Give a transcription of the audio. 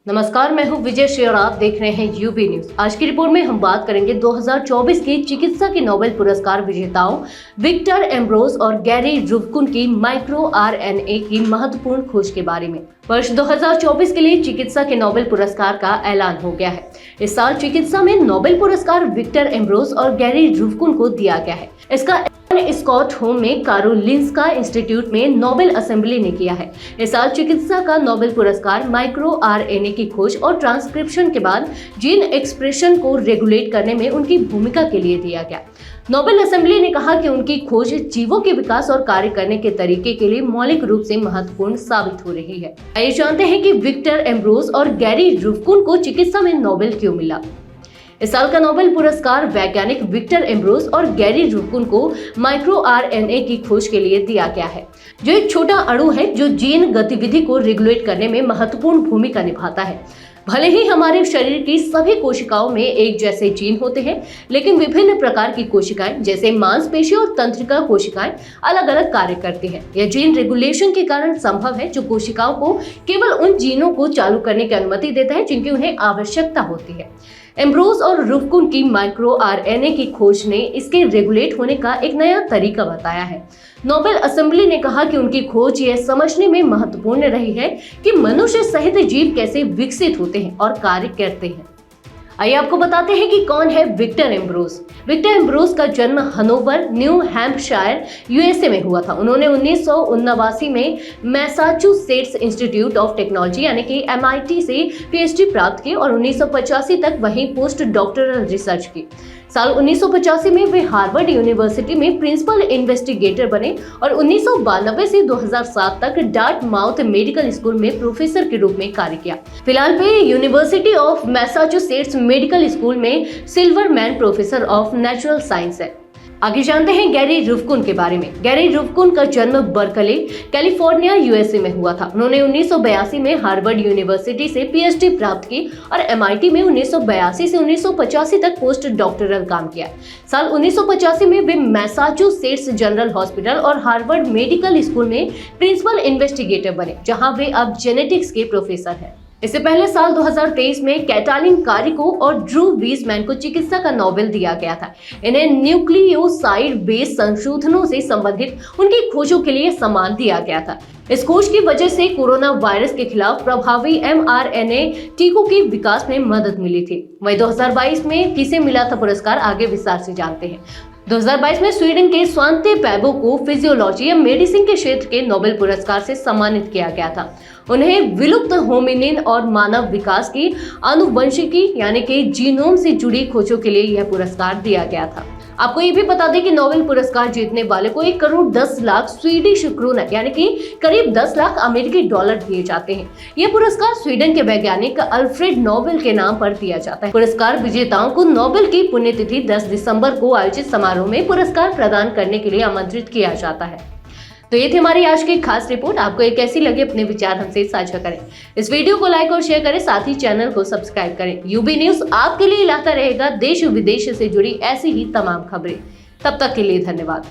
नमस्कार, मैं हूं विजय श्री और आप देख रहे हैं यूबी न्यूज। आज की रिपोर्ट में हम बात करेंगे 2024 के चिकित्सा के नोबेल पुरस्कार विजेताओं विक्टर एम्ब्रोस और गैरी रुफकुन की माइक्रो आरएनए की महत्वपूर्ण खोज के बारे में। वर्ष 2024 के लिए चिकित्सा के नोबेल पुरस्कार का ऐलान हो गया है। इस साल चिकित्सा में नोबेल पुरस्कार विक्टर एम्ब्रोस और गैरी रुफकुन को दिया गया है। इसका स्कॉट होम में कारोलिंस्का इंस्टीट्यूट में नोबेल असेंबली ने किया है। इस साल चिकित्सा का नोबेल पुरस्कार माइक्रो आरएनए की खोज और ट्रांसक्रिप्शन के बाद जीन एक्सप्रेशन को रेगुलेट करने में उनकी भूमिका के लिए दिया गया। नोबेल असेंबली ने कहा कि उनकी खोज जीवों के विकास और कार्य करने के तरीके के लिए मौलिक रूप से महत्वपूर्ण साबित हो रही है। आइए जानते हैं कि विक्टर एम्ब्रोस और गैरी रुफकुन को चिकित्सा में नोबेल क्यों मिला। इस साल का नोबेल पुरस्कार वैज्ञानिक विक्टर एम्ब्रोस और गैरी रुफकुन को माइक्रो आरएनए की खोज के लिए दिया गया है, जो एक छोटा अणु है जो जीन गतिविधि को रेगुलेट करने में महत्वपूर्ण भूमिका निभाता है। भले ही हमारे शरीर की सभी कोशिकाओं में एक जैसे जीन होते हैं, लेकिन विभिन्न प्रकार की कोशिकाएं जैसे मांसपेशी और तंत्रिका कोशिकाएं अलग अलग कार्य करती हैं। यह जीन रेगुलेशन के कारण संभव है, जो कोशिकाओं को केवल उन जीनों को चालू करने की अनुमति देता है जिनकी उन्हें आवश्यकता होती है। एम्ब्रोस और रुफकुन की माइक्रो आरएनए की खोज ने इसके रेगुलेट होने का एक नया तरीका बताया है। नोबेल असेंबली ने कहा कि उनकी खोज यह समझने में महत्वपूर्ण रही है कि मनुष्य सहित जीव कैसे विकसित होते हैं और कार्य करते हैं। आइए आपको बताते हैं कि कौन है विक्टर एम्ब्रोस। विक्टर एम्ब्रोस का जन्म हनोवर, न्यू हैम्पशायर, यूएसए में हुआ था। उन्होंने 1979 में मैसाचुसेट्स इंस्टीट्यूट ऑफ टेक्नोलॉजी यानी कि MIT से पीएचडी प्राप्त की और 1985 तक वहीं पोस्ट डॉक्टरल रिसर्च की। साल 1985 में वे हार्वर्ड यूनिवर्सिटी में प्रिंसिपल इन्वेस्टिगेटर बने और 1992 से 2007 तक डार्टमाउथ मेडिकल स्कूल में प्रोफेसर के रूप में कार्य किया। फिलहाल वे university of Massachusetts medical school में Silverman professor of natural science है। आगे जानते हैं गैरी रुफकुन के बारे में। गैरी रुफकुन का जन्म बर्कले, कैलिफोर्निया, यूएसए में हुआ था। उन्होंने 1982 में हार्वर्ड यूनिवर्सिटी से पीएचडी प्राप्त की और MIT में 1982 से 1985 तक पोस्ट डॉक्टरल काम किया। साल 1985 में वे मैसाचुसेट्स जनरल हॉस्पिटल और हार्वर्ड मेडिकल स्कूल में प्रिंसिपल इन्वेस्टिगेटर बने, जहां वे अब जेनेटिक्स के प्रोफेसर हैं। इससे पहले साल 2023 में कैटालिन कारिको और ड्रू वीजमैन को चिकित्सा का नोबेल दिया गया था। इन्हें न्यूक्लियोसाइड बेस संशोधनों से संबंधित उनकी खोजों के लिए सम्मान दिया गया था। इस खोज की वजह से कोरोना वायरस के खिलाफ प्रभावी mRNA टीकों के विकास में मदद मिली थी। वहीं 2022 में किसे मिला था पुरस्कार, आगे विस्तार से जानते हैं। 2022 में स्वीडन के स्वांते पैबो को फिजियोलॉजी या मेडिसिन के क्षेत्र के नोबेल पुरस्कार से सम्मानित किया गया था। उन्हें विलुप्त होमिनिन और मानव विकास की आनुवंशिकी यानी कि जीनोम से जुड़ी खोजों के लिए यह पुरस्कार दिया गया था। आपको ये भी बता दें कि नोबेल पुरस्कार जीतने वाले को 1 करोड़ 10 लाख स्वीडिश क्रोनर यानी कि करीब 10 लाख अमेरिकी डॉलर दिए जाते हैं। यह पुरस्कार स्वीडन के वैज्ञानिक अल्फ्रेड नोबेल के नाम पर दिया जाता है। पुरस्कार विजेताओं को नोबेल की पुण्यतिथि 10 दिसंबर को आयोजित समारोह में पुरस्कार प्रदान करने के लिए आमंत्रित किया जाता है। तो ये थी हमारी आज की खास रिपोर्ट। आपको ये कैसी लगी, अपने विचार हमसे साझा करें। इस वीडियो को लाइक और शेयर करें, साथ ही चैनल को सब्सक्राइब करें। यूबी न्यूज आपके लिए लाता रहेगा देश विदेश से जुड़ी ऐसी ही तमाम खबरें। तब तक के लिए धन्यवाद।